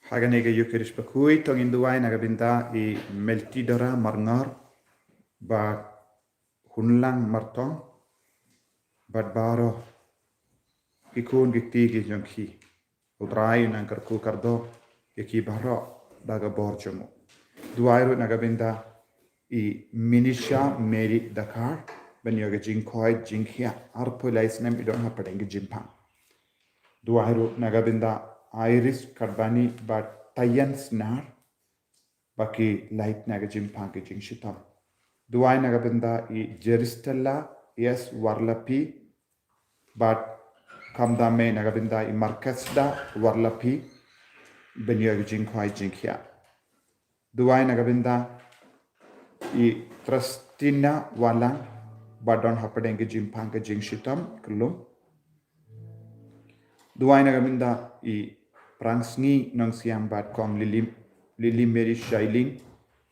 Haganega yukirish bakui tong induai nagabinda I meltidora marngar ba hunlang martong bat baro kikun gikti gi jongki utrai nang karku kardo yaki baro daga borjomo duairu nagabinda I minisha meri dakar ben yoga jinkoi jinkia arpulais nem idon hapadengi jimpang duairu nagabinda Iris Karbani but Tayan Snar Baki Light Nagajim Packaging Shitam. Duai Nagabinda I Jeristella yes Warlapi but Kamdame Nagabinda I Markasda Warlapi Benyagajin Kwai Jinkia. Duai Nagabinda I Trustina Walang Badon Hapadengajim Packaging Shitam Kulum. Duai Nagabinda I Prangsni nong siam bat kom lili meri shailing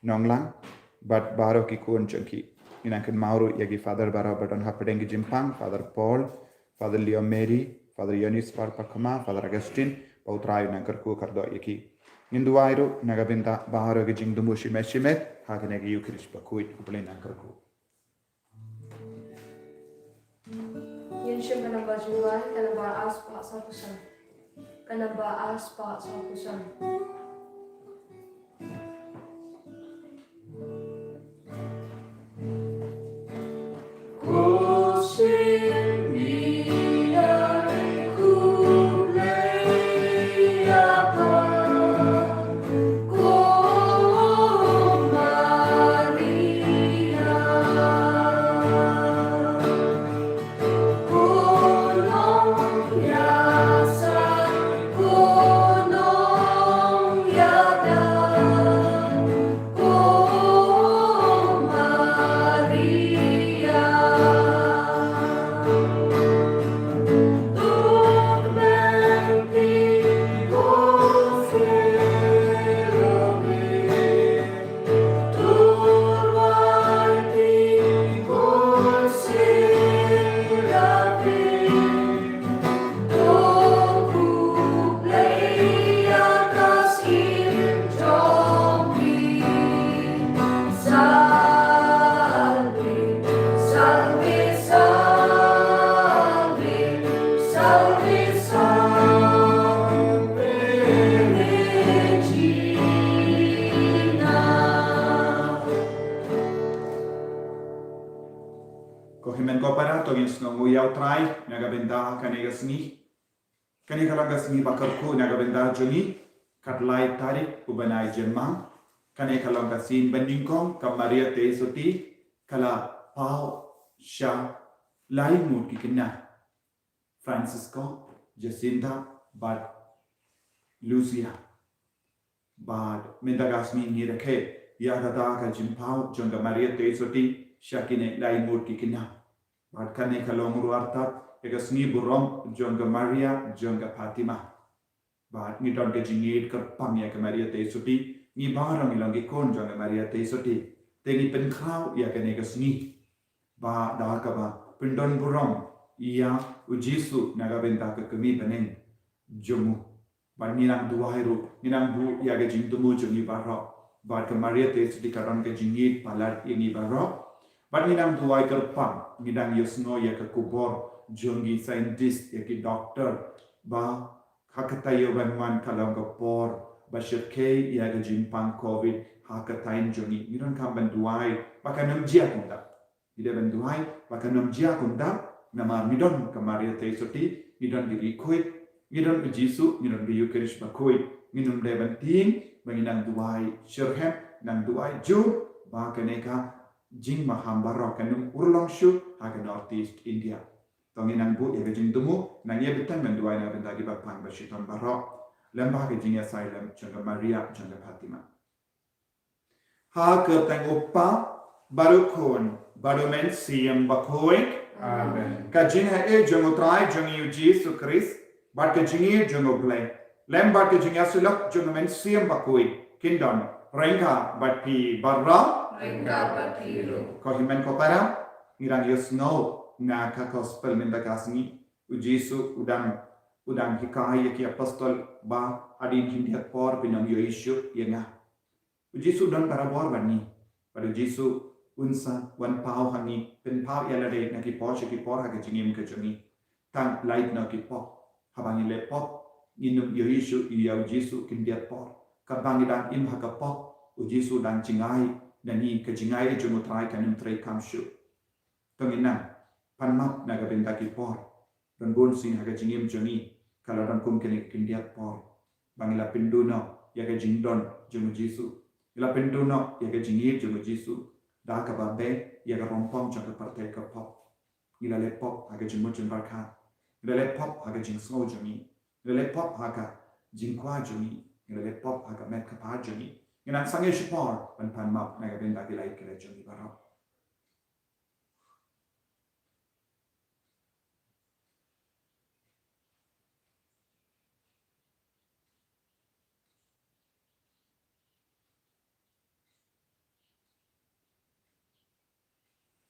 nong lang bat baro ki kun chunki inangkin mauru yagi father baro baton hapadengi jimpang father Paul father Leo Mary father Yonis Parpakama father Augustine pautrayu nangkar ku kardo yaki Ninduairu nagabinda baro gi jingdumu shimet haganegi yukrish bakuit upulin nangkar ku Yunshim kanaba juwai kanaba aspa sakusan kanaba aspa sakusan Kohimen kopara togins no muyau trai nagabenda kanikalangasni bakarku nagabenda joni katlai tarik ubanai jemang kanikalangasin bandingkong kamaria te soti kala pau sha lai mut kikina Francisco Jacinta bad Lucia bad mendagasni nirake yagada ka jimpau jonga maria te soti shakine lai mut kikina bad kane kalomuru artat egasni burom jonga maria jonga fatima bad ni don ke jingit ka pamya ka maria te soti ni barang ilangi kon jonga maria te soti te ni penkhau ya kane gasni ba da ka ba pindon burom ia ujisu nagabenta ka kami banen jomu bad ni nang duairu ni nang bu ya ga jingtumu jongi barro bad ka maria te soti karon ke jingit palar ini barro bad ni nang duai kerpam ni nang yosno ya ka kubor jongi scientist ya ki doctor ba hakatayo banwan kalam ka por ba shirke ya ga jimpang covid hakatain jongi ni ron kam banduai bakanam jia kunda ide banduai bakanam jia kunda nama midon kamaria te soti midon diri kuit midon jisu midon biyu kerish bakui minum de banting banginang duai shirhem nang duai ju ba kaneka jing mahambaro kanum urlong shu haga northeast India tongi nang bu ya jing tumu nang ye bitan menduai na benda giba pang bashiton baro lembah ke jing asylum jonga Maria jonga Fatima ha ke tang uppa baru kon baru men siam bakoi amen ka jing ha e jongo trai jongi Jesus Christ bat ke jing jongo play lembah ke jing asulak jonga men siam bakoi kindon rengka bat pi barra Kau himen kau para, ngirang yos no nga ka gospel minta kasni ujisu udang udang hikaya ki apostol ba adin hindiat por pinam Yesu yenga Jesu don parabor bani pada Jesu unsa wan pau hangi pen pau yala de na ki por ha ke jingim ke jongi tang light na ki pop habangi le pop inum Yesu iya Jesu kindiat por kabangi dan im ha ka pop Jesu dan jingai nani ke jingai ke jono trai kanum trai kamshu tongina panmap na ka benda ki por dan bon sin ha ke jingim jongi kalau orang kum kini kindiat por bangila pinduno ya ke jingdon jono Jesu ila pinduno ya ke jingir jono Jesu da ka babe ya ka rompong jang ka partai ka pop ila le pop ha ke jingmo jing barka ila le pop ha ke jing so jongi ila le pop ha ka jing kwa jongi ila le pop ha ka met ka pa jongi ina sange shipor pan map na ka benda ki lai ke jongi barok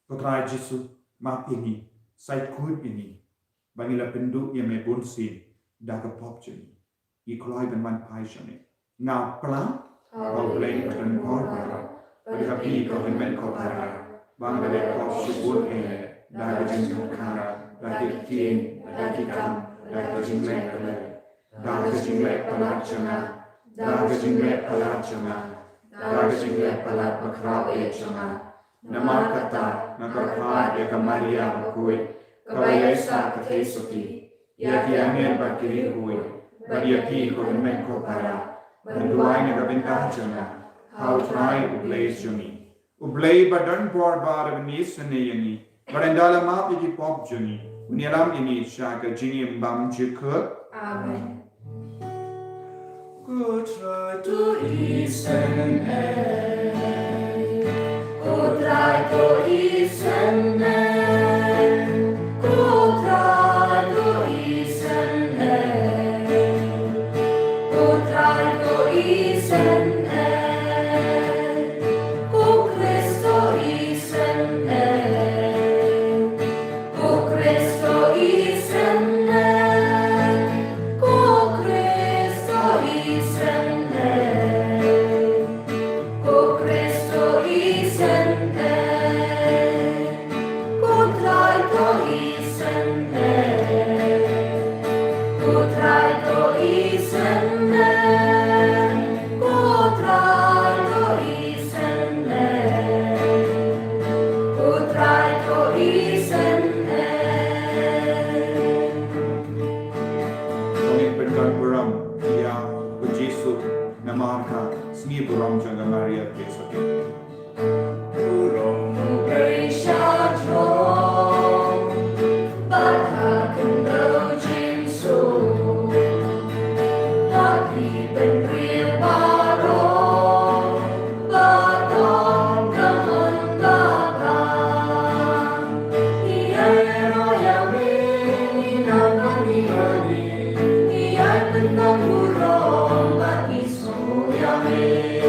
Putra Jesu map ini, sai kud ini, bangila pendu yang mebun sin, dah ke pop jeni, ikloi ben man pai jeni. Ngau pelang, kau boleh pen por bara, pada api kau ben kau bara, bang bade kau subun dah ke jengkau kara, dah ke kien, dah ke kam, dah ke jenglek kele, dah ke jenglek pelat jena, dah ke jenglek pelat jena, dah ke jenglek pelat makrau jena. Nama kata nakarhat ya Maria bakui kabayesa katesuti ya kiangin bakiri hui badia pi ko men ko para banduai na kabinta jana how try ublay juni ublay badan por bar benis ne yani barandala ma pi pop juni unialam ini syaga jini mbam jikut amen good try to listen Try to listen, try to listen, try to listen, Cristo listen, Cristo listen, Cristo listen, Cristo listen. Buram jaga Maria besok Buram berisha jom, bakal kendo jinsu, tapi benril baro, batong kemen bakal. Ia yang ini namani hari, ia benang burung bagi yang ini.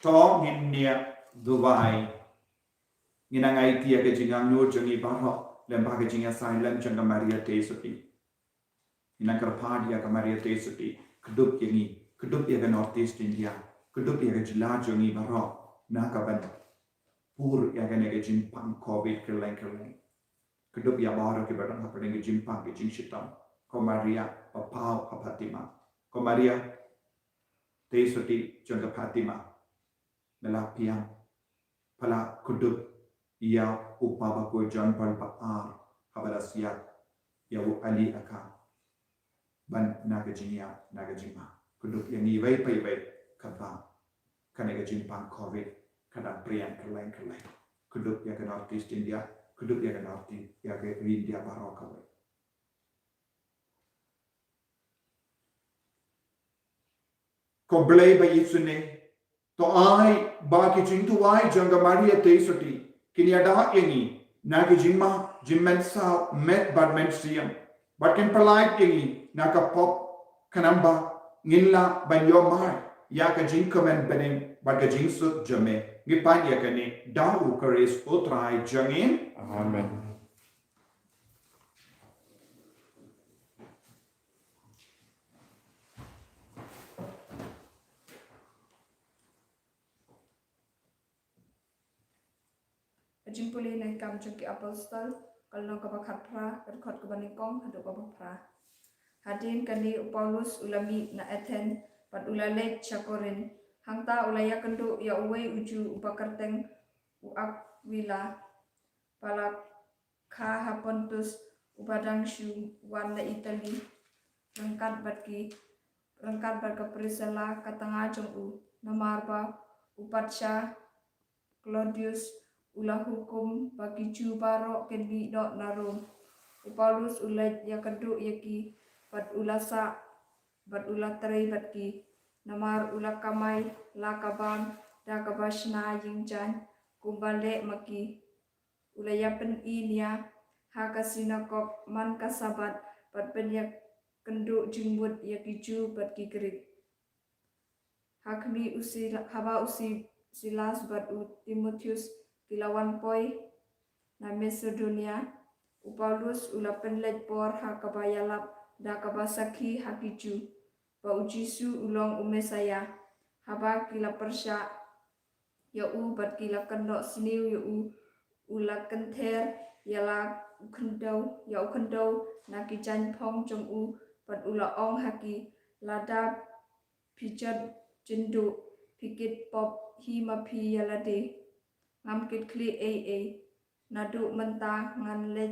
Tong hinnia Dubai nginangai tia ke jingang nur jangi barho lembah ke jinga silent janga Maria Tesuti inang kerpadia ke Maria Tesuti kedup yangi kedup ya ke Northeast India kedup ya ke jila jangi barho nakaban pur ya kene ke jimpang covid keleng kedup ya baru ke badang hapen ke jimpang ke jing shitam ko Maria pau Fatima ko Maria te soti jonga Fatima mela piang pala kudup ya upaba ko John Paul Paar habarasia ya Ali aka ban nagajinya nagajima kudup yang ni vai pai vai kata kanega jimpang covid kada priang keleng kudup ya ke Northeast India kudup ya ke Northeast ya ke India baraka vai ko blai ba yitsune to ai ba ki jing tu ai janga Maria te soti kini ada ini nagajima jimmen sa met badmen siam bakin pelai ini nakapop kanamba ngilla banyo mai ya ka jing komen benin baga jing sut jame ngipan ya kani dau karis utrai jangin Amen. Jimpuli na kam jengki apostol kalau ka bakhat pra berkhot ka banikong hadu ka pra hadin kani Paulus ulami na Athens pat ulale chakorin hangta ulaya kendu ya uwe uju upakarteng uakwila pala kha hapontus upadang shu wan na Italy rangkat barka Priscilla katanga jong u namarba upatsha Claudius ulah hukum bagi jubaro kendi dok narum Paulus ulat ya keduk yaki bat ulasa bat ulat terai bat ki namar ulat kamai la kabang da kabashna yingjan kumbale maki ulaya pen inia hakasina kok man kasabat bat pen ya kenduk jimbut yaki ju bat ki gerik hakmi usi haba usi Silas bat Timotheus kilawan poi na Macedonia Paulus ulapen lej por hakabayalap da kabasaki hakiju ba ujisu ulong umesaya haba kila persya ya u bat kila kendok siniu ya u ula kenther yala ukendau na kijan pong jong u bat ula ong haki lada pijat jendu pikit pop hima pi yalade ngamkit kli nadu menta ngan le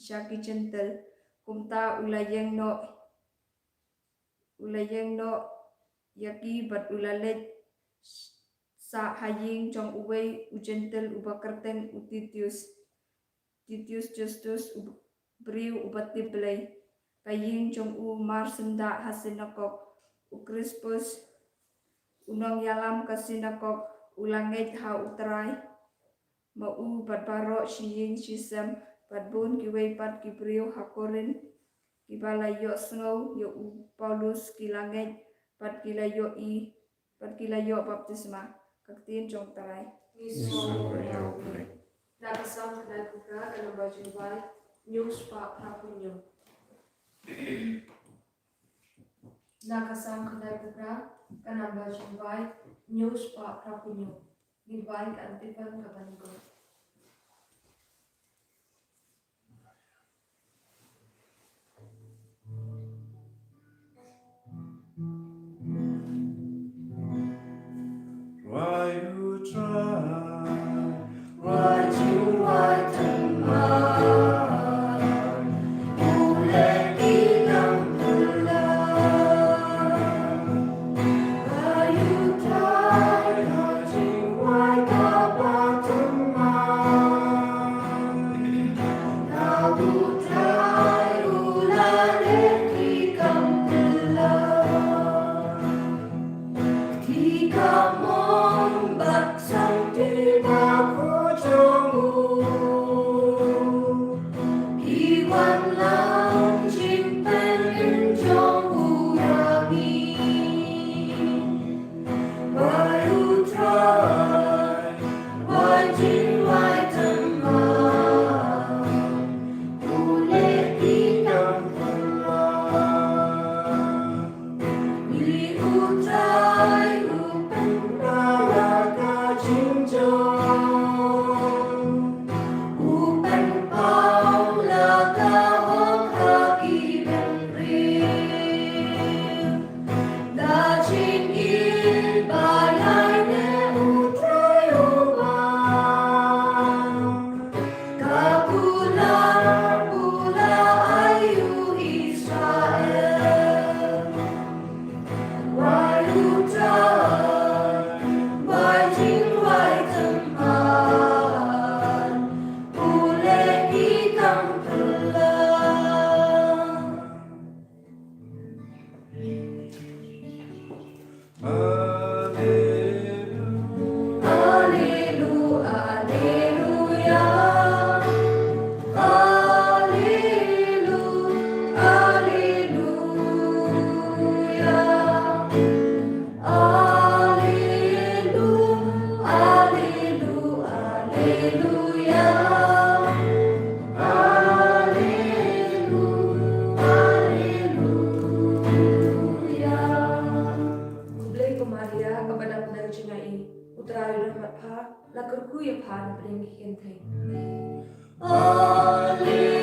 shaki gentle kumta ulayeng no yaki bat ulale sa haying jong uwe ugentle ubakarten utitius Justus briu ubati play kaying jong u marsenda hasinakok Crispus unong yalam kasinakok ulanget ha utrai mau batbaro shiying shisam batbun kiwei pat kibrio hakorin kibalayo snow yo Paulus kilanget pat kilayo baptisma kaktin jong tarai Nakasam kadai kukra kana bajubay news pa prapunyo Nakasam kadai kukra kana bajubay news pa prapunyo Gibay antipan kabango Why you try? Why you white and mild? Let ilang bulan. Why you try? Why you white and mild? pan bring in thing. Alleluia,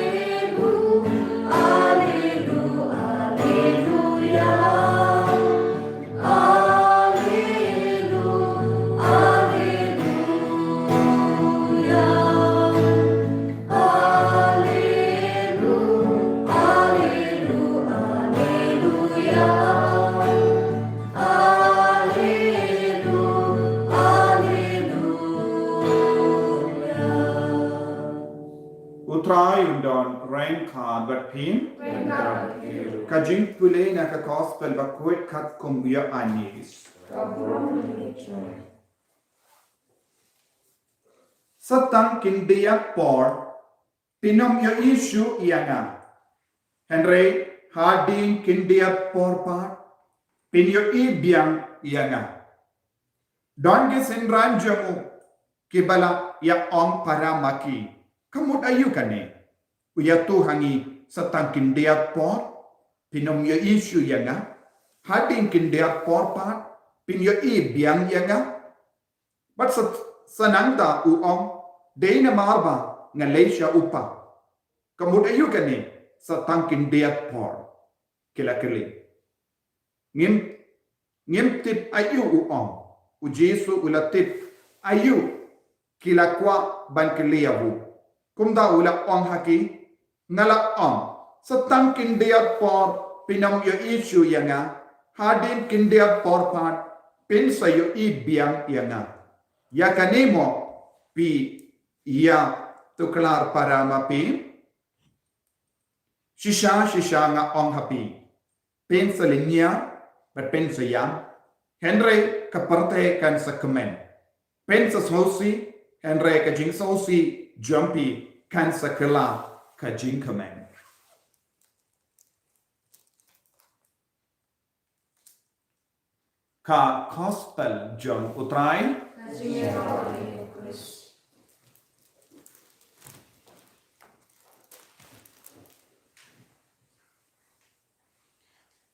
alleluia, alleluia. Alleluia, alleluia. Alleluia, alleluia, alleluia. Utrai undon rain card but pin. Kajing pule na ka gospel ba kuit kat kumya anis. Satang kindia por pinom yo issue ianga. Henry hardin kindia por part pinyo ibiang ianga. Don gisin ranjamu kibala ya ong paramaki. Kamut ayu kane. Uya tu hangi satang kindia por pinom yo issue ianga. Hardin kindia por part pinyo ibiang ianga. But sananda uong Dana marba nga leisha upa. Kamut ayu kani sa tangkin diat por. Kila kili. Ngim tip ayu uong. U Jesu ulatip ayu kila kwa ban kiliyahu. Kumda ula ong haki ngala ong. Sa tangkin diat por pinam yo isu yanga. Hadin kindiat por pat pinsa yo ibiang yanga. Ya kanimo pi ia tuklar para mapi shisha nga ong hapi pensa linya but pensa yam Henry kaparte kan sa kemen pensa sosi Henry ka jing sosi jumpy kan sa kala ka jing kemen ka gospel John utrai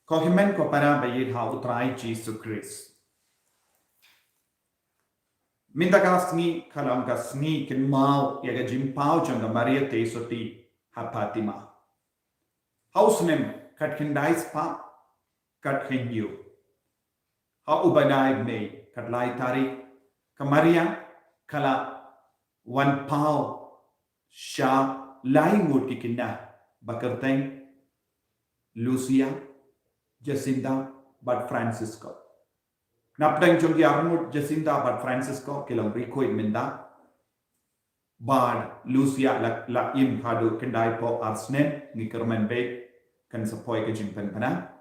Kohimen ko para bayid ha utray Jesus Christ. Minda kasni kalam kasni kin mau yaga jimpau janga Maria te soti ha Fatima. Hausnem kat kindais pa kat kinyu. Ha ubanay me kat lai tarik ka Maria kala wan pau sha lai ngut kikinna bakarteng Lucia Jacinta but Francisco. Napdang jong yarmut Jacinta but Francisco kilang riko minda. Bad Lucia la im hadu kendai po arsnen ni kermen be kan sapoi ke jimpen pana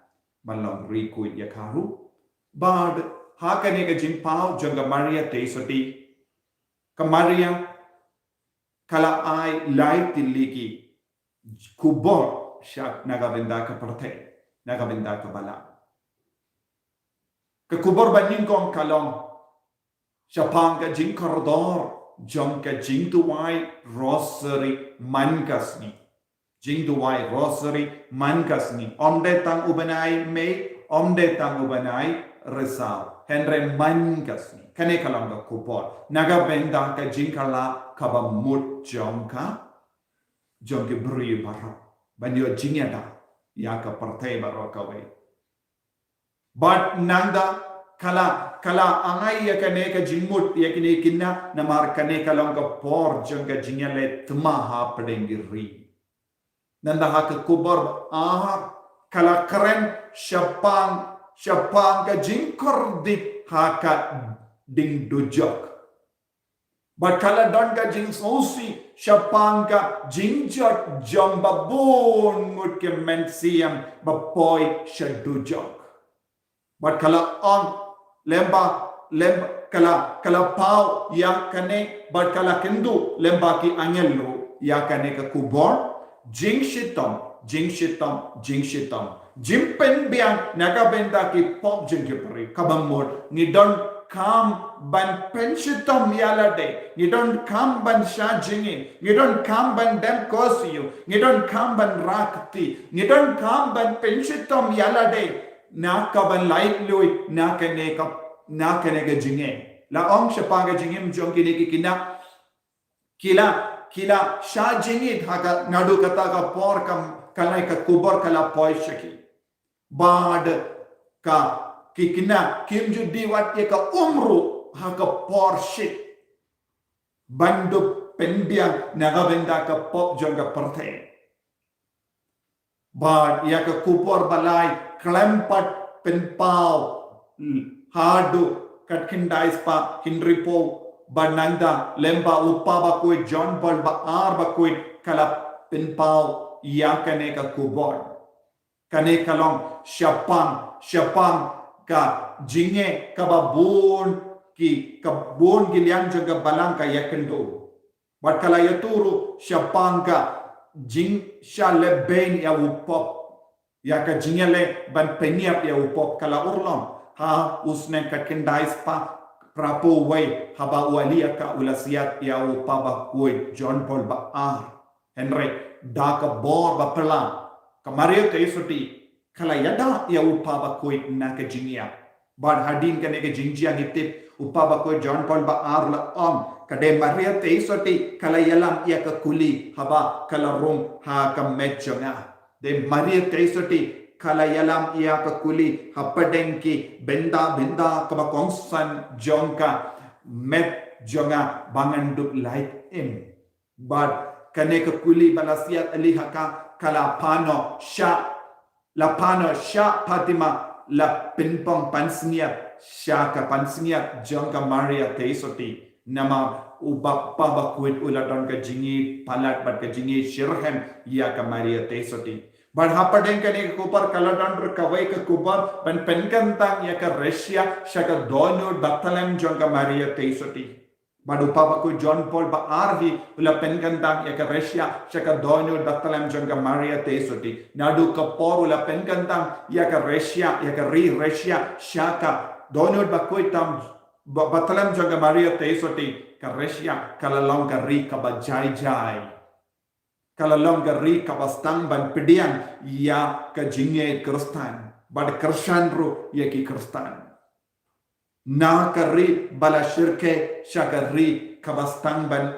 balong riko yakaru. Bad hakane ke jimpau jonga Maria te soti. Ka Maria kala ai lai tiliki kubor syak nagabenda ka partay. Nagabenda ka bala. Kekubur banding kong kalong. Siapang ka jing koridor. Jong ka jing tuway rosary mankas ni. Jing tuway rosary mankas ni. Omde tang ubanay may. Omde tang ubanay resaw. Henry mankas ni. Kane kalong ka kubur. Nagabenda ka jing kala kabamut jong ka. Jong ki beri barang. Banyo jingya da. Yaka partai barokawe. But nanda kala angai yakane ka jingmut yakine kinna namar kane kalong ka por janga jingale tmaha padengiri. Nanda haka kubar kala karen syapang ka jingkor di haka ding dujok. But kala don ka jing sosi syapang ka jingjot jom babon mut ke mensiam bapoy syadujok. But kala on lemba kala pau ya kane but kala kendu lemba ki angelo ya kane ka kubor jing shitom jimpen biang nagabenda ki pop jing ki pari kabamod ni don come ban penshitom yalade. You don't come ban shajingin. You don't come ban dem kosiyu. You don't come ban rakti. You don't come ban penshitom yalade. Naka ban light lui naka neka jinge. La ong siya panga jingim jong kiniki kina kila sha jingit haka ngadu kata ka por kalai ka kubor kala poi shaki bad ka kikina kim judi wat ye ka umru haka por shit bandu pendiang nagabenda ka pop jonga perthe bad ya ka kubor balai klempat penpau hadu katkindais pa hinripo Bananda lemba upaba koi John Paul ba arba koi kala penpau yang kane ka kubor kane kalong syapang ka jinge ka babon ki kabon giliang jaga balang ka yakendo bat kala yaturu syapang ka jing shaleben ya upop ya ka jingele ban peniap ya upop kala urlom ha usne ka kendais pa Prapo way haba walia ka ulasiat ya upaba koi John Paul ba Henry da ka bor ba pela kamario te soti kala yada ya upaba koi na ka jingia bad hadin kane ke jingjia gitip upaba koi John Paul ba la kade maria te soti kala yalam ya ka kuli haba kala rum ha ka mechonga de maria te soti kala yalam ia ka kuli hapadengki benda kaba kongsan jongka met jonga bangandup light in but kane ka kuli balasiat ali haka kala pano sha patima la pinpong pansniat sha ka pansniat jongka maria teisoti nama ubak pabakuit uladon ka jingi palat bat ka jingi shirhem ia ka maria teisoti But hapadeng kani kupar kaladan berkawai ke kupar ban penkantang ya ke Rusia syaka dono Bethlehem jonga Maria teisoti. Badu papa ku John Paul ba arhi ula penkantang ya ke Rusia syaka dono Bethlehem jonga Maria teisoti. Nadu kapor ula penkantang ya ke Rusia syaka dono bakuitam Bethlehem jonga Maria teisoti ke Rusia kalalong ka ri ka bajai. Kalau longgari kabastang ban pedian ya ke jinge Kristan bad Kristan ru ya ki Kristan na kari bala syirke syakari kabastang ban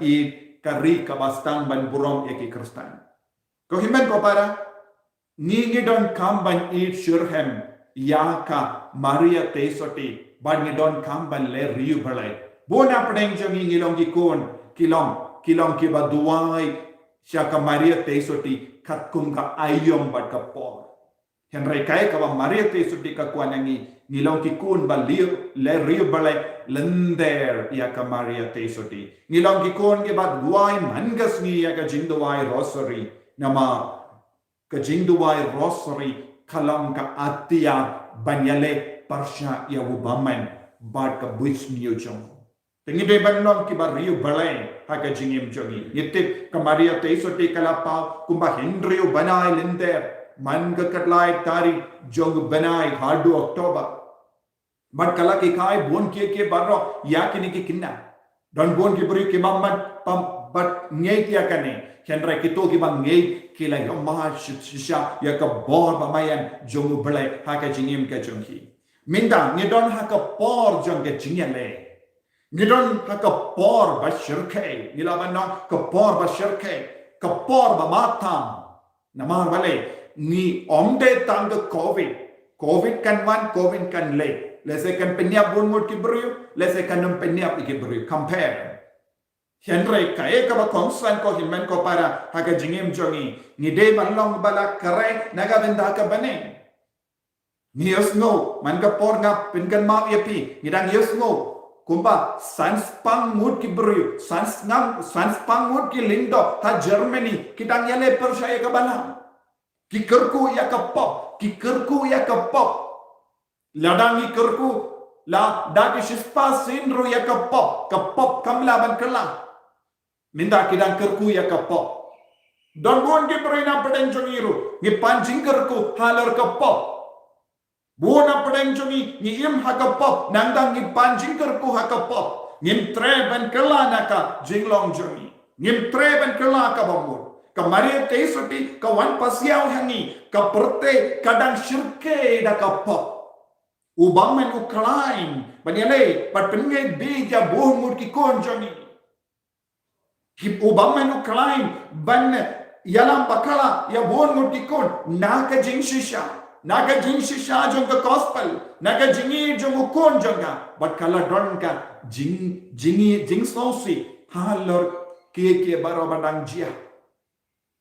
kari kabastang ban burom ya ki Kristan ko himen ko para ngi don kam ban syurhem ya ka Maria teisoti ban ngi don kam ban le riu balai bona pedeng jongi ngilong ki kon kilong ki baduai Syaka Maria teisoti katkum ka ayom bat ka por. Henry kai ka Maria teisoti ka kuanangi ngilong kikun ba le rio balai lender ya ka Maria teisoti. Ngilong kikun ke bat guai mangas ni ya ka jingduai rosary nama ka jingduai rosary kalam ka atia banyale parsha ya ubaman bat ka buis miujong. Tengi de banlong ki ba rio balai haka jingim jongi yitip ka Maria teisoti kalapa kumba Henry banai lender man ka katlai tari jong banai hardu October man kala ki kai bon ke barro yakini ki kinna don bon ki buri ki mamman pam bat ngei ya kane Henry ki to ki bang ngei ki la yomma shisha ya ka bor ba mayan jong balai haka jingim ka jongi minda ni don haka por jong ke jingyale Nidon ka por ba shirke nilaban no ka por ba shirke ka por ba matam namar bale ni omde tang covid kan wan covid kan le lese kan penyap bun mut ki bru lese kan num penyap ki bru compare Henry ka e ka ba kongsan ko himen ko para haka jingim jongi ni de balong bala kare naga benda ka bane ni yosno man ka por nga pinkan ma yapi ngidang yosno Kumba sanspang mut ki bru sanspang mut ki lindo ta Germany kita nyale percaya ke bala ki kerku ya ke pop ladang ki kerku la da ki shispa sindro ya ke pop kamla ban kala minda kidang kerku ya ke pop don bon ki bru na peden jongiru ni panjing kerku halar ke pop Bona pedeng jongi ni im hakapop nandang ni panjing kerku hakapop ngim treban kelana ka jinglong jongi ngim treban kelana ka bamur ka Maria teisoti ka wan pasiau hangi ka perte kadang syirke da ka pop ubang men uklain banyale pat penge bija bohmur ki kon jongi Hip ubamenu klein ban yalam bakala ya bon ngutikon naga jing shisha jonga gospel naga jingi jonga kon jonga but kala don ka jing sosi halor ke baro badang jia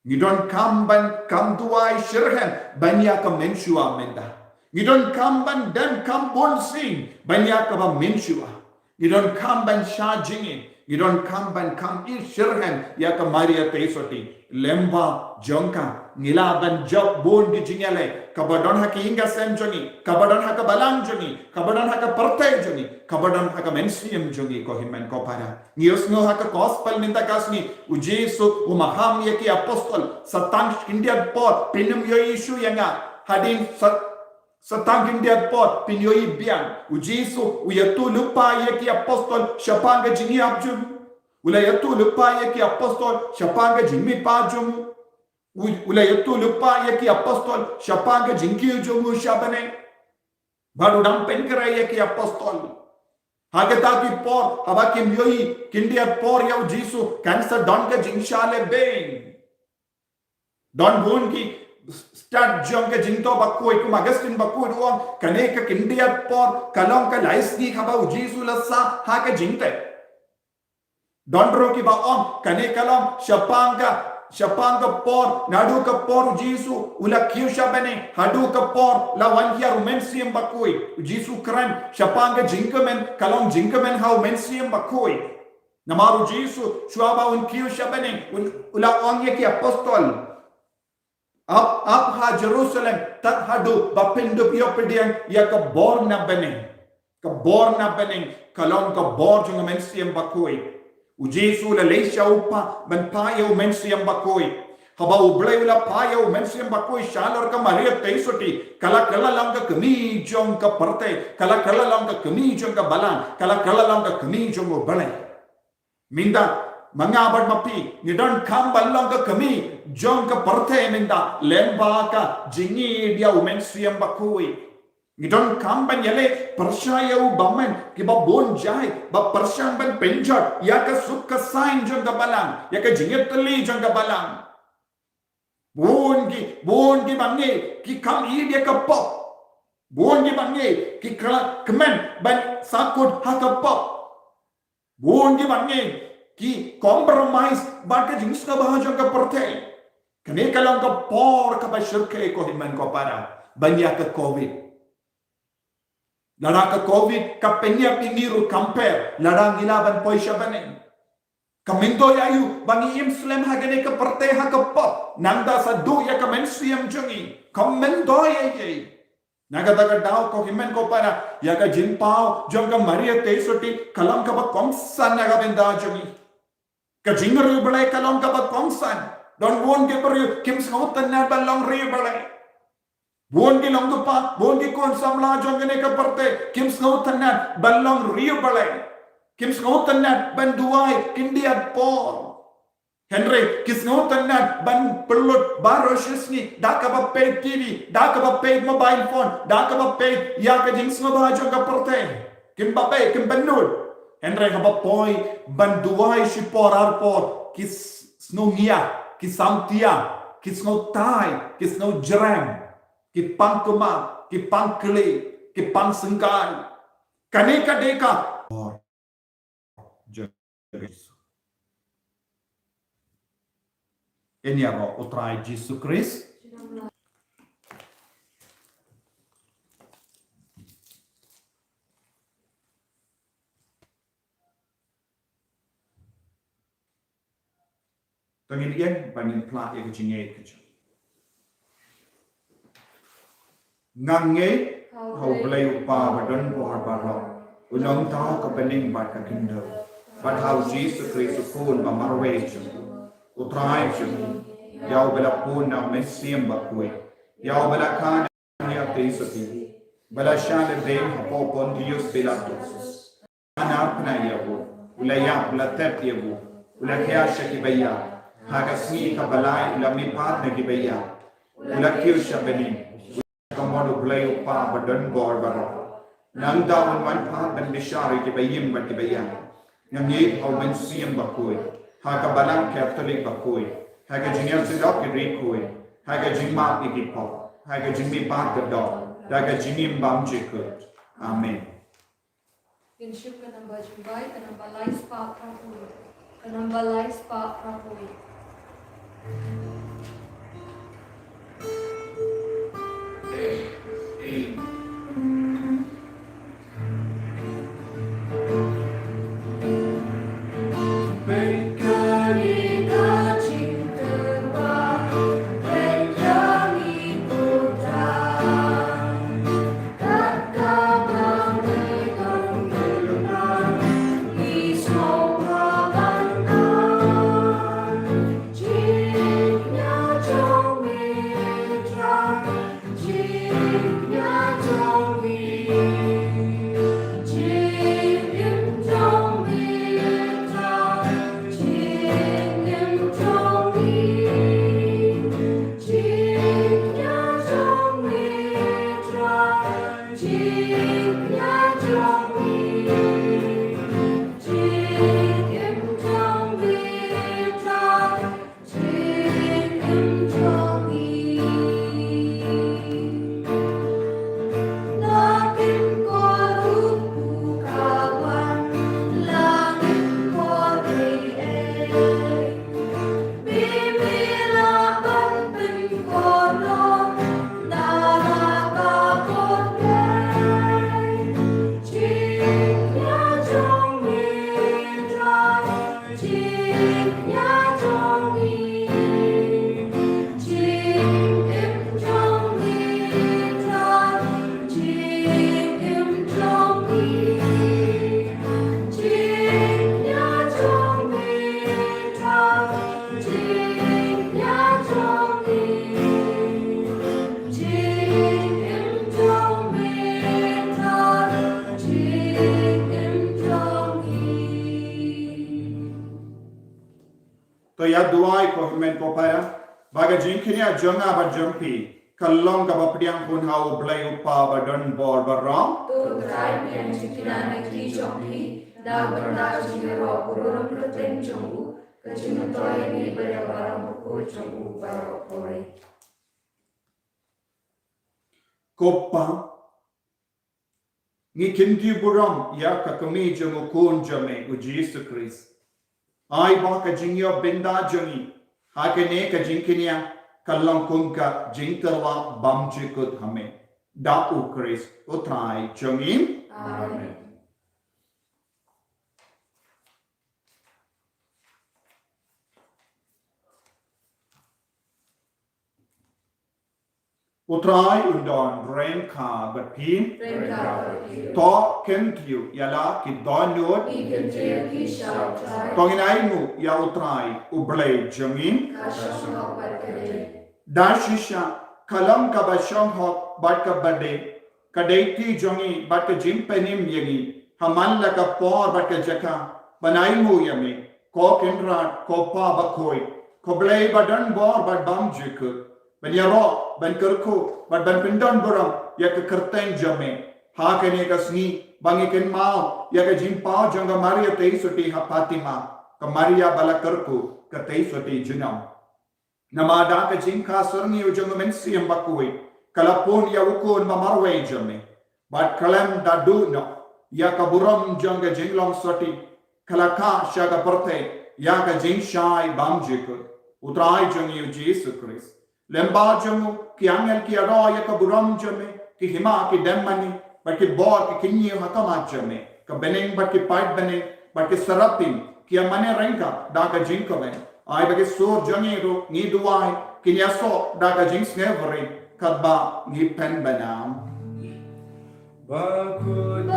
you don't come duai shirhan banya ka menshua menda you don't come dan come bon sing banya ka ba menshua you don't come sha jingin you don't come in shirhan ya ka maria teisoti lemba jonka nilaban job bon di jingale kabadon haka inga sem jongi kabadon haka balang jongi kabadon haka partai jongi kabadon haka mensium jongi ko himen ko para niosno haka gospel minta kasni ujesu umaham yaki apostol satang india pot pinum yo isu yanga hadin satang india pot pinyoi bian ujesu uyatu lupa yaki apostol shapanga jingi abjum ulayatu lupa yaki apostol shapanga jingmi pajum ulayatu lupa yaki apostol shapanga jingki jumu shabane badudam penkara yaki apostol hagataki por habakim yoi kindia por yau jisu cancer don ka jingshale beng don bun ki start jong ka jingto bakoi kum agustin bakoi ruang kaneka kindia por kalong ka laisni khaba jisu lassa ha ka jingte Dondro ki ba on kane kalam shapanga por nadu ka por jisu ula kyusha bane hadu ka por la wanhia rumensium bakoi jisu kran shapanga jinkamen kalam jinkamen how mensium bakoi namaru jisu shuaba un kyusha bane ula onye ki apostol up ha Jerusalem tat hadu bapindu piopedian ya ka borna bane kalam ka bor jung mensium bakoi Ujesu la leisha upa ban paya mensiam bakoi haba ublay la paya mensiam bakoi shalor ka maria teisoti kala lang ka kami jong ka parte kala lang ka kami jong ka balan kala lang ka kami jong o balay minda mangabad mapi nidon kam ballang ka kami jong ka parte minda lemba ka jingi dia mensiam bakoi Nidon kam ban yale percaya baman ki ba bon jai ba persian ban penjat ya ka suk ka sign jong ka balang ya ka jinget teli jong ka balang bon gi bange ki kam i dia ka pop bon gi bange ki kala kemen ban sakut ha ka pop bon gi bange ki compromise ba ka jings ka ba jong ka porte kane kalang ka por ka ba shirke ko himan ko para banya ka covid Lada ka COVID ka penyap iniru compare ladang ilaban poisha banen kamindo yayu bangi imslem hagane ka parte ha ka pop nangda sa du ya ka mensiam jungi kamindo ye naga daga daw ko himen ko para ya ka jinpao jong ka maria teisoti kalam ka ba komsan naga benda jungi ka jingaru balai kalam ka ba komsan don won ke per kims hotan na balong ri balai Bon di long dupa, bon di kon samla jongene ka parte, kim snautan balong rio balay, kim snautan ban duai kindiat por. Henry, kis snautan ban pelut baroshisni, daka ba pay TV, daka ba pay mobile phone, daka ba pay ya ka jing snaba jong ka parte, kim ba pay, kim benul. Henry ka ba poy ban duai si por arpor, kis snungia, kis samtia, kis snautai, kis snau jram. Ki pangkema, ki pangkele, ki pangsengkai. Kaneka deka. Ini apa? Utrai Yesus Kristus. Tengin ian bangin plak yang kecingnya kecil. Ngange hau belai upa badan pohar barok unong tau ka bening bat ka kindo bat hau Jesus Kristus pun ba marwe chum utrai chum yau bela pun na mesiam ba kue yau bela kan ya teisoti bela shan de hapo pon Dios Pilatus ana apna yabu ulaya ula tep yabu ula kya shakibaya haga smi ka balai ula mi pat na gibaya ula kirsha bening Kamu belai upa badan bor barok. Nang daun man pa ban bishari ki bayim ban ki bayam. Nang yit au men siem bakui. Haga balang Catholic bakui. Haga jingel sidok irikui. Haga jingma ikipok. Haga jingmi bak gedok. Haga jingim bam jikut. Amen. Kinship ka number jumbai, ka number lies pa prapui. Ka number lies pa prapui. तो या दुआई को हमें को पाया बागा जिंकिनिया जंगा बा जंपी कल्लों का बपड़ियां पुन हाउ ब्लाई उपा बडन बोर बराम तो ड्राई में जिकिना नकली जोंगी दाग बंदार जिगरो पुरोरम प्रतें जोंगू कचिन तो ये भी बड़े बाराम को जोंगू बारो पोरे Copa ni kinti buram ya kakami jamu kun jame u Jesus Christ ai ba ka jingyo benda jangi ha ke ne ka jingkinia kallam kun ka jingtarwa bam jikut hame da u Christ utrai jangin Amen. utrai undon rain ka but pin to kentiu yala ki donot tonginai mu ya utrai u blai jangin dashisha kalam ka bashong hok bat ka bade kadeti jongi bat ka jim penim yagi haman la ka por bat ka jaka banai mu yame ko kendra ko pa bakoi ko blai badan bor bat bam jik ban yaro ban kerku bat ban pindan buram ya ka kerteng jame ha kene ka sni bangi ken mau ya ka jim pa jonga maria tei soti ha fatima ka maria bala kerku ka tei soti junam namada ka jingka sarni ujung mensiam bakui kalapun ya ukun mamarwe jame bat kalam dadu no ya ka buram jonga jinglong soti kalaka shaga perte ya ka jing shai bamjik utrai jongi Jesus Christ lemba jomu ki angel ki aro ya ka buram jame ki hima ki demmani bat ki bor ki kinyi hakama jame ka beneng bat ki pait beneng bat ki sarapin ki amane renka da ka jingkoven ai bagi sur jongi ro ni duai kinya so da ka jing sneveri kadba ni pen banam Bakut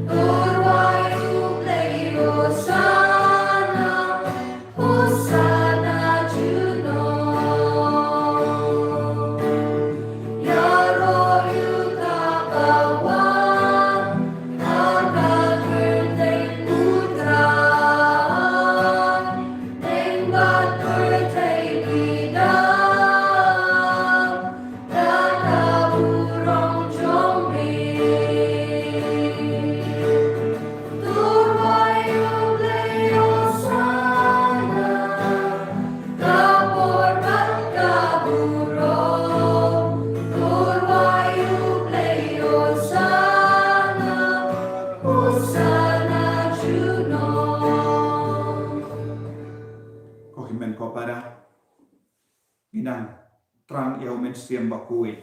Turway to play your song. Hosanna, Hosanna Juno. Ko himen ko para inang trang yaw men siam bakui.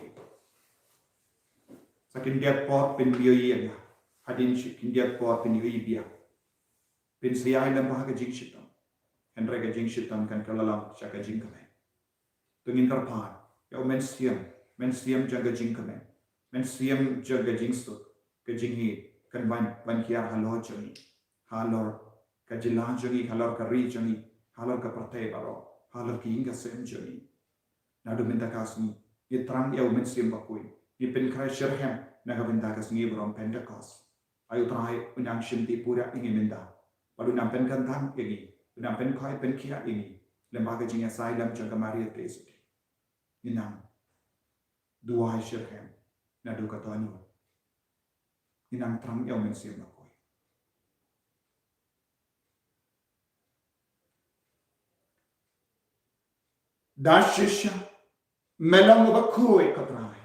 Sakin dia pot pin biyoyi hadin kin dia pot pin biyoyi biya. Pin siya ilam bahag jing shitam. Henry ka jing shitam kan kalalang siya ka jing kame. Tungin karpan yaw men siam jaga jing kame. Men siam jaga jing sto ka jing hi kan ban kiya halor jangi. Halor ka jilan jangi halor ka ri jangi. Halor ka partai baro. Halor ki inga sem jangi. Nadu minta kasmi ye trang yaw men siam bakui. Ye pen krai sherhem naga minta kasmi brom Pentecost. Ayu trai unang shinti pura ingi minta. Baru nampen kantang ini, nampen koi pen kia ini. Lembaga jinga asylum jaga Maria Tesuti. Inang dua sherhem nadu katanu. Inang trang yaw men siam bakui. Dashisha melang bakui katrai.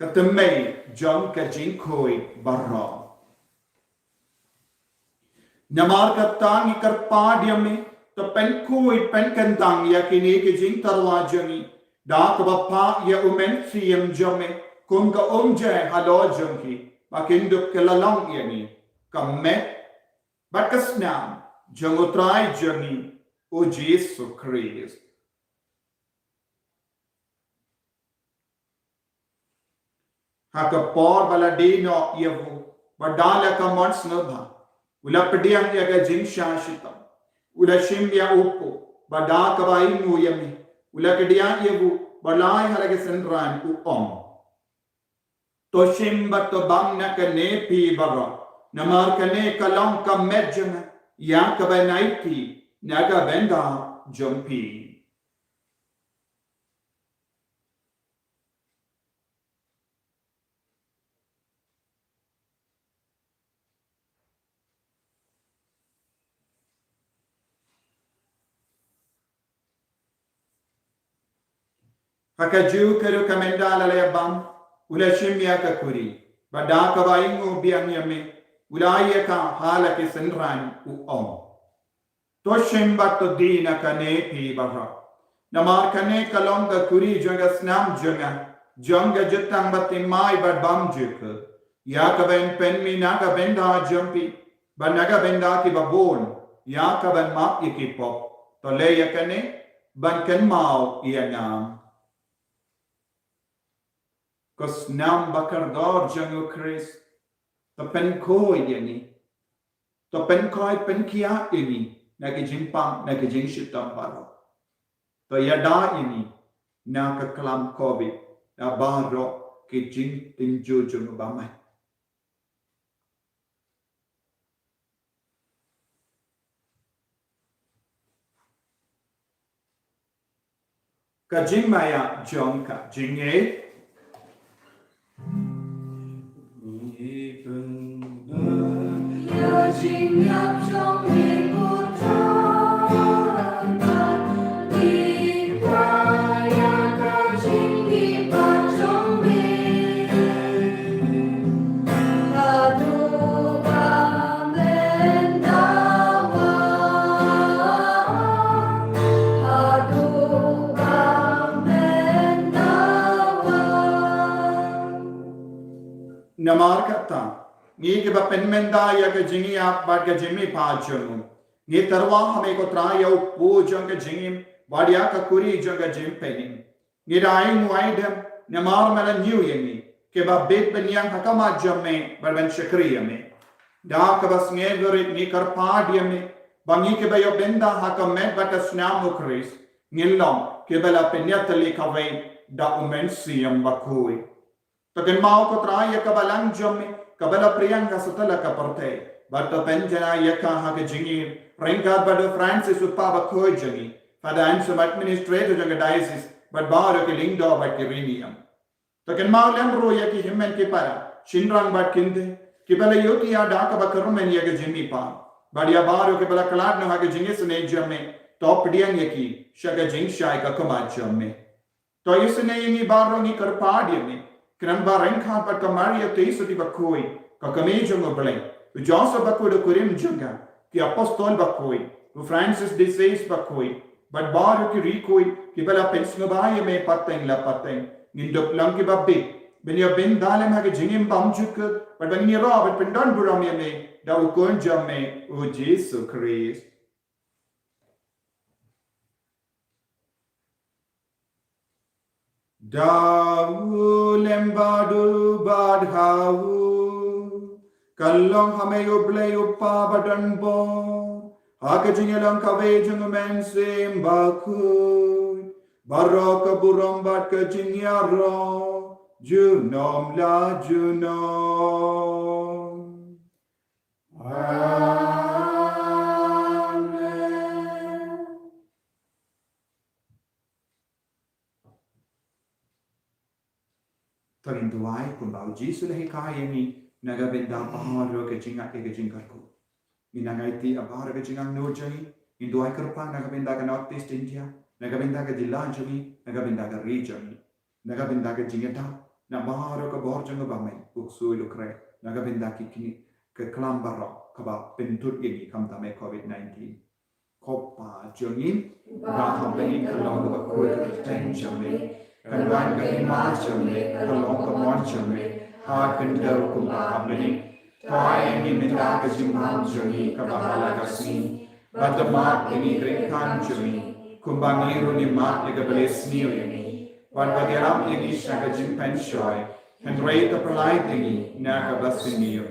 Katemei John kajing koi barra. Namar katang ikar padyam में तो पेन कोई पेन कंतांग या किने के जिंग तरवाजंगी डाक बप्पा या उमेन सियम जमे कुंका उमजे हलो जंगी बाकिंदुक केलाlang yani kamme bakasnam jangutrai jangi o Jesus Christ. Haka por baladino yevu badala ka mons nobha ula pediang yaga jing shashitam ula shimya upo bada kabai mu yami ula kediang yevu balai halage senran u to shimba to bangna ka ne pi bara namar ka ne kalang ka medjana ya ka banaiti naga benda jompi. Hakaju keru kamendala lebam ula shimya ka kuri bada ka baingu biang yame ulaya ka hala ke senran u to shimba to dina ka ne pi bara namar ka ne kalong ka kuri jonga snam jonga jutang bati mai bad bam juk ya ka ben pen mi na ka benda jumpi banaga benda ki babon ya ka ben mak ikipop to le ya ka ne ban kan mau ianam. Kos nam bakar dor jangu Chris to pen koi yani to pen koi pen kia ini nagi jimpang nagi jing shitam baro to yada ini na ka kalam kobi na baro ki jing tinju jangu bamai. Ka jing maya jong ka jing Jing yap trong miền quốc đi qua ya ca jing đi ba trong miền ta du ba men da wa ta du ba men da wa namar kata ni ke ba pen menda ya ke jingi ap bad ke jimi pa jonu ni tarwa hame ko tra ya pu jong ke jingi badia ka kuri jong ke jim pening ni dai mu aidem namar mala new yemi ke ba bet ben yang hakama jamme bar ben shakriya me da ka bas nge gorit ni kar pa diame bangi ke ba yo benda hakam me ba ka snam ukris ngilom ke bala penyat li ka ve da umen siam bakui to ken mau ko tra ya ka balang jamme Kabala Priyanka Sutala Kaparte, but the Penjana Yaka Haka Jingi, Ringard Bado Francis Upaba Koi Jingi, Father Ansem Administrator Janga Diocese, but Baraki Lingdo by Kirinium. Taken Maulembro Yaki Himen Kipara, Shinrang Bat Kinde, Kibala Yoki Adaka Bakarumen Yaga Jimmy Pa, Badia Baro Kibala Kaladno Haka Jingis and Ajame, Top Dian Yaki, Shaka Jing Shai Kakama Jame. Toyusane Baroni Karpadiame, Kenamba rengka pat kamaria te iso di bakoi. Ka kamejo ngobleng. U Joseph bakoi do kurim junga. Ki apostol bakoi. U Francis de Sales bakoi. But baru ki rikoi. Ki bala pens ngabaya me pateng la pateng. Ngindop lang ki babbe. Benya ben dalem hage jingim bam juk. But bani Robert pendon buramia me. Da u konja me. U Jesu Christ. Dahu lembadu badhau Kalong hame uble upa badan bo Hake jingelang kave jung men sim bakui Baraka buram bat ke jingyaro Junom la junom Tarin tuai kumbau Jisu lehi kaya ni naga benda paharo ke jinga ke jingkarku. Minangai ti abhara ke jingang no jani in tuai kerpa naga benda ke Northeast India naga benda ke jila jani naga benda ke region naga benda ke jingeta na baharo ke bor jang bamai uksu lukre naga benda ki kini ke klambaro kaba pentut ini kam tame COVID-19. Kopa jangin baham bengin kalong ke kuat ke teng jami Kalwan ke jami, kalong ke jami, hakan daw kumabani. Toy ni minta ke jimham jami, kabahala kasni. Batamat ini kringkan jami, kumbangiru ni mat lega beles niyo ini. Wan bagaram ini syaga jimpen shoy, hendrei tapalay ini na kabasin niyo.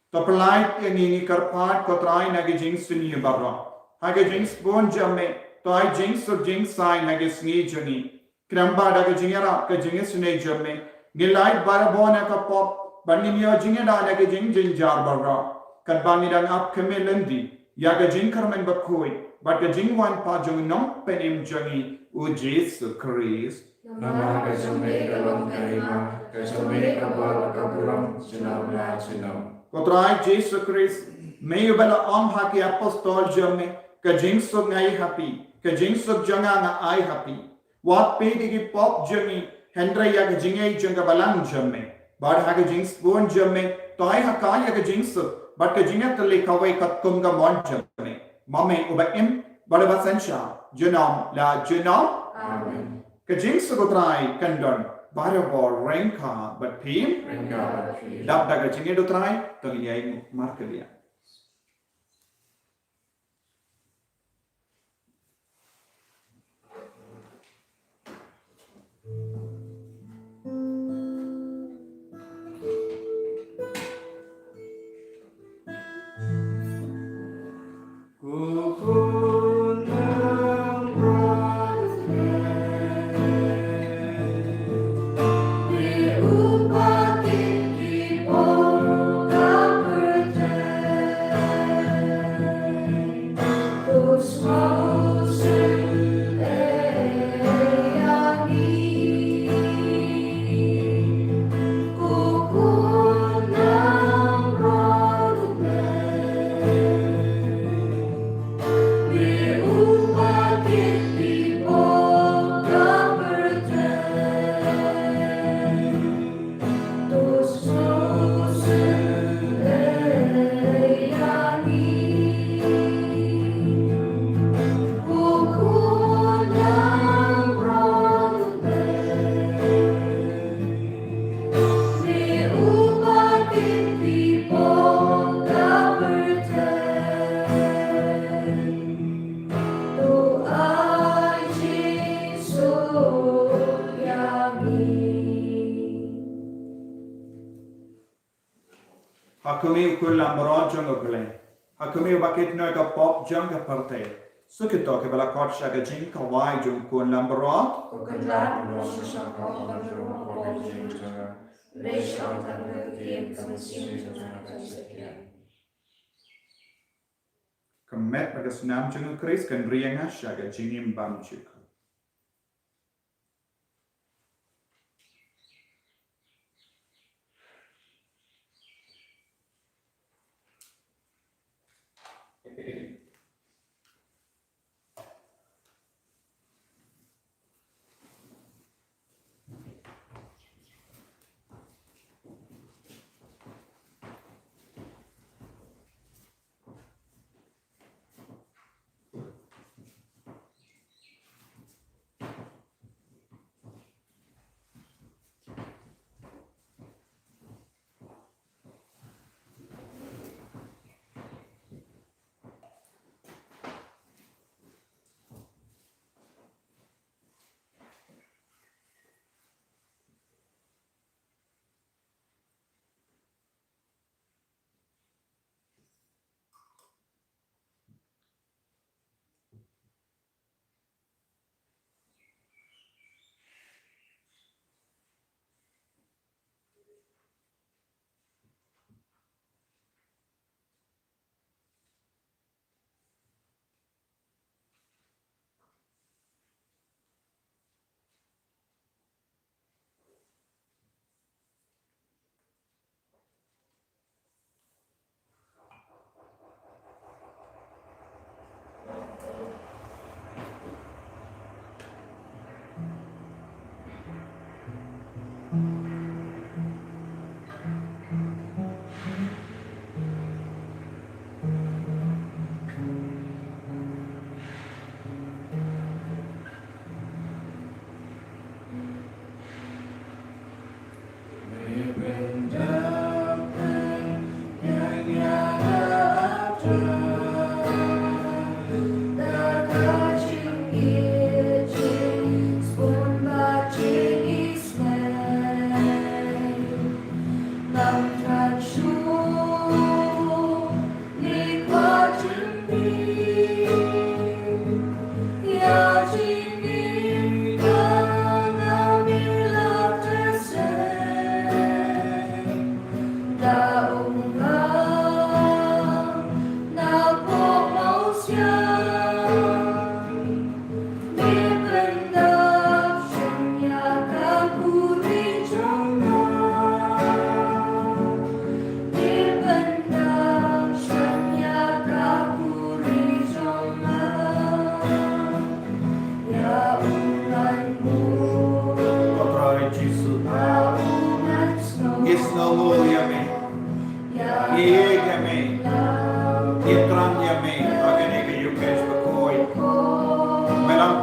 Tapalay ini karpat kotray na gijings niyo barra. Haga jings bon jami, toy jings of jings sign haga sni jani. Kramba daga jingera ke jingis ne jamme nilai barabona ka pop banniyo jingeda daga jing jinjar barra kan bangi dan ap kemelendi ya ga jing karmen bakoi but ga jing wan pa jung nom penim jangi u Jesu Christ Nama ka jamme kalong karima, ka jamme ka bor ka buram, jinam la jinam. Kotrai Jesu Christ may bala om haki apostol jamme ka jing so ngai happy ka jing so janga nga ai happy Wat pedi ki pop jami Hendra ya ke jingai janga balang jamme Bad ha ke jings bon jamme Toy ha ka ya ke jings But ke jingat tali kawai kat kum ga mon jamme Mame uba im Bada basensha Junam la junam Amen. Ke jings ko trai kandon Bada bor rengka But pim Ringga batri. Dap da ke jingai do trai Tangi yai markelia Hakumi kulla moron jongo glen. Hakumi bakit no ka pop jonga parte. Sukito ke bala kot shaga jing ka wai jung kun lamborot. Kukandar rosa saka omadro ko jing jaga. Leisha tanah kiem kamsin jaga kasekian. Kemet pada senam jongo Chris kan rianga shaga jingim bam chuk.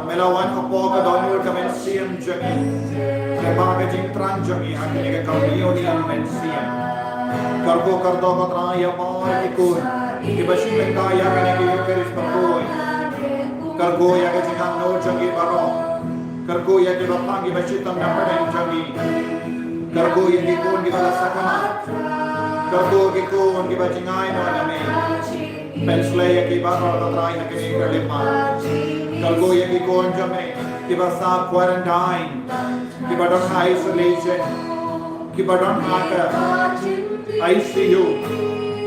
Melawan ko po ka doon yung kamensiyan dyan. Lebaga jing tranjami ang kinikamio ni ang mensiyan. Kargo kardo ko traya mo ikun. Iba siya kaya ka ni Eucharis pakoy. Kargo ya ka jing ang no jagi baro. Kargo ya ka bapang iba sitang napadan jagi. Kargo ya ikun di bala sakama. Kargo ikun iba jing ay no nami. Penslaya ki baro ka traya ka ni kalima. Kargo ya ikun jame. Kiba sa quarantine. Kiba don isolation. Kiba don ICU.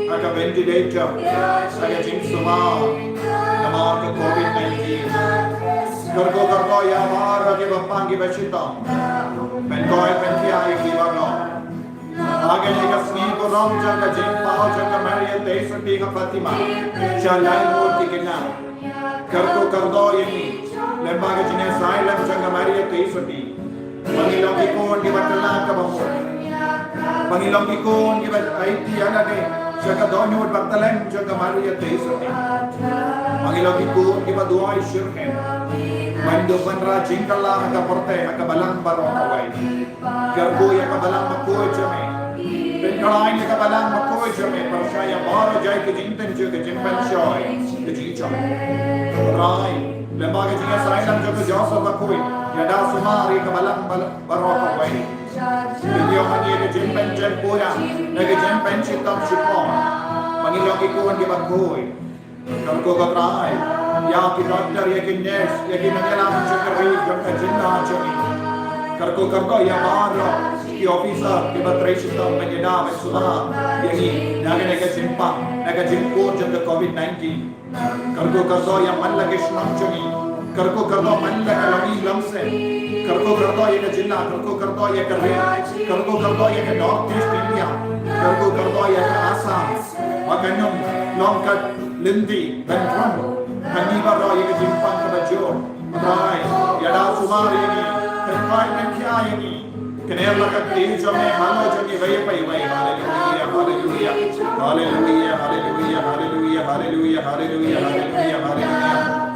Aka ventilator. Aka jing suma. Nama ke COVID-19. Kargo ya mara kiba pangi bachita. Pentoy pentia kiba no. Aga ni kasni ko rom jaga jing pao jaga Maria Teisati ka Fatima. Jalai murti kina. Kargo ini. Lembaga jine silent jaga Maria Teisati. Pangilong ikon kiba tala ka bamu. Pangilong ikon kiba IT ana de. Jaga donyo baktalan jaga Maria Teisati. Pangilong ikon kiba duai shirken. Mando banra jingkala ka porte ka balang baro kawai. Garbo ya ka balang makoy jame. Penkalai ka balang makoy jame. Percaya baro jai ke jinten jaga jimpan shoy. Ke jinjam. Rai. Lembaga jine silent jaga Joseph makoy. Yada sumari ka balang baro kawai. Video mani ke jimpan jempura. Nage jimpan chitam shipon. Pangilong ikon kiba koy. Kargo ka try. Ya ki doctor ya ki nurse ya ki manyalam chakari jaka jinna chami. Kargo ya maro ki officer ki batreshita manyada mesuma yani nagane ka jimpa naga jimpo jaka COVID-19. Kargo ya malla ke shnam chami. Kargo malla ka lami lamse. Kargo ya ka jinna kargo ya ka re. Kargo ya ka North East India. Kargo ya ka Assam. Makanum longkat lindi bentram. Kaniba roy ke jimpang ke bajor. Rai yada sumari ni terkai menkia ini. Kenela ka tejame halo jani vai hallelujah hallelujah hallelujah hallelujah hallelujah hallelujah hallelujah hallelujah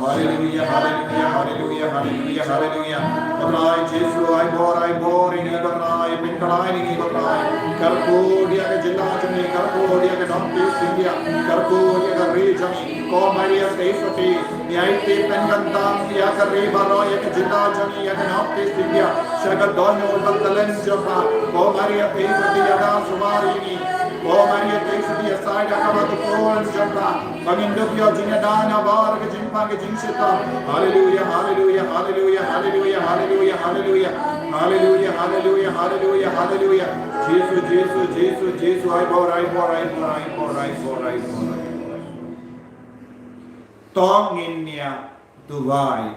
hallelujah hallelujah hallelujah hallelujah hallelujah Rai Jesu ai bor ini rai pinkalai ini rai karko dia ke jilla jani karko dia ke nampi sindia karko dia ke rejami ko Maria Teisati niaiti penkantang dia ke ribaro ya ke jilla jani ya ke nampi sindia shagat donyo baktalan japa ko Maria Teisati yada sumari ini ko Maria Teisati asai da kabatu kon japa bangindo pio jinadana bar ke jimpa ke jinshita hallelujah hallelujah hallelujah hallelujah hallelujah hallelujah hallelujah hallelujah hallelujah hallelujah Jesus I bor tong innya tuwai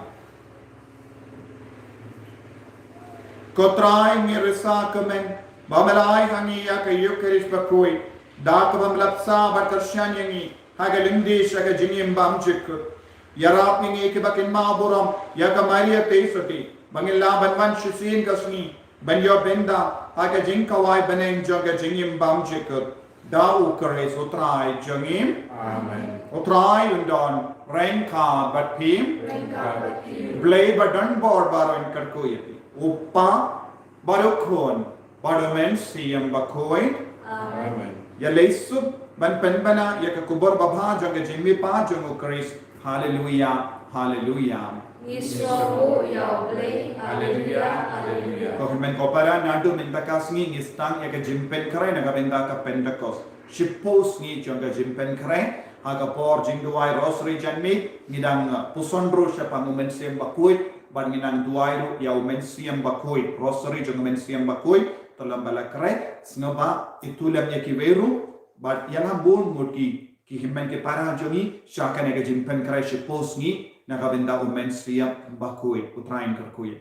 kotrai mirsa kemen bamalai hani ya ke Eucharis bakoi dak bamlapsa barkarshan yangi haga lindish haga jingim bamchik yarap ningi ke bakin maburam ya ka Maria Teisati bangilla banwan shisin kasni banyo benda haga jingkawai banen jaga jingim bamchik dau kare sotrai jangim Amen. Utrai undon Renka Batim Blay Badan Bor Baron Karkoyati Upa Barukon Badomen Siam Bakoy Amen. Yalesup Ban Penbana Yakakubor Baba Janga Jimmy Pa Jungu Chris Hallelujah Haleluya. Israel ya boleh. Haleluya, haleluya. Kau men kopara nadu minta kasngi ngistang ya ke jimpen kere na kabenda ka Pentecost. Shipos ngi jonga jimpen kere aga por jingduai rosary janmi ngidang pusondro siya pangumen siyang bakuy ban nginang duai ya umen siyang bakuy rosary jonga men siyang bakuy tolam bala kere sngoba itulam ya kiveru bat yang ambon muti ki himmen ke para jongi syaka ne ke jimpen kere shipos ngi na kabenda umen siyang bakuy utrain kerkuy.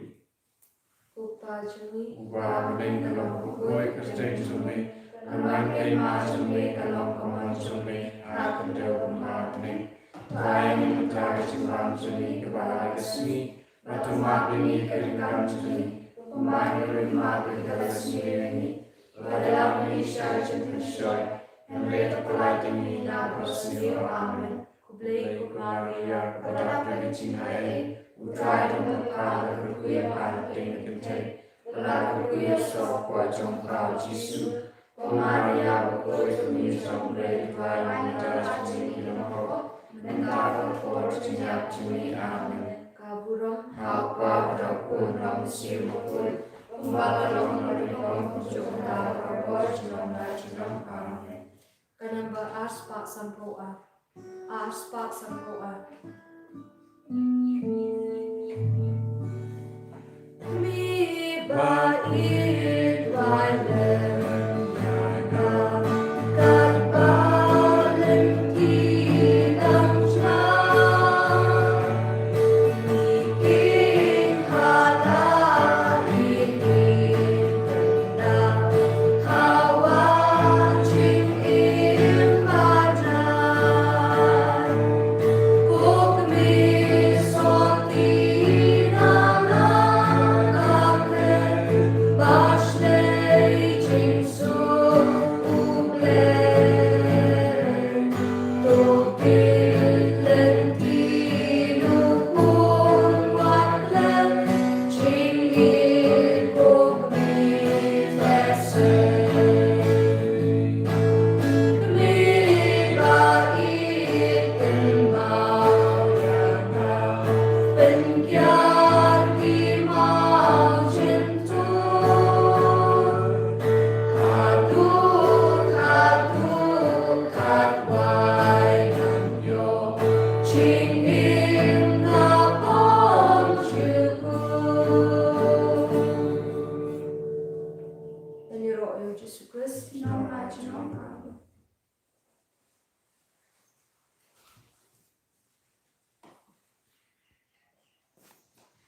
Upa juni. Ubah bening kalong bukoi kesteng sumi. Aman kema sumi kalong kaman sumi. Akan jauh bening. Bayan mencar simbang sumi kepala kesini. Batu mabini keringkan sumi. Pemain berima bergala sumi ini. Badalam Indonesia jemput syoy. Henry terpelai demi nabro sini amin. Kublai kuklaria kepada percina ini. Utrai dengan kala berkuya pada dengan kentai. Lalu berkuya sokwa jongkau Jisu. Pemaria berkuya kami jongkau Tuhan menjadi sini lemah. Mentara for senyap juni amin. Kaburam. Apa berapun ram simakul. Pembalalong merikong kujungda rabor jenong amin. Kanamba aspa sampoa. Aspa sampoa.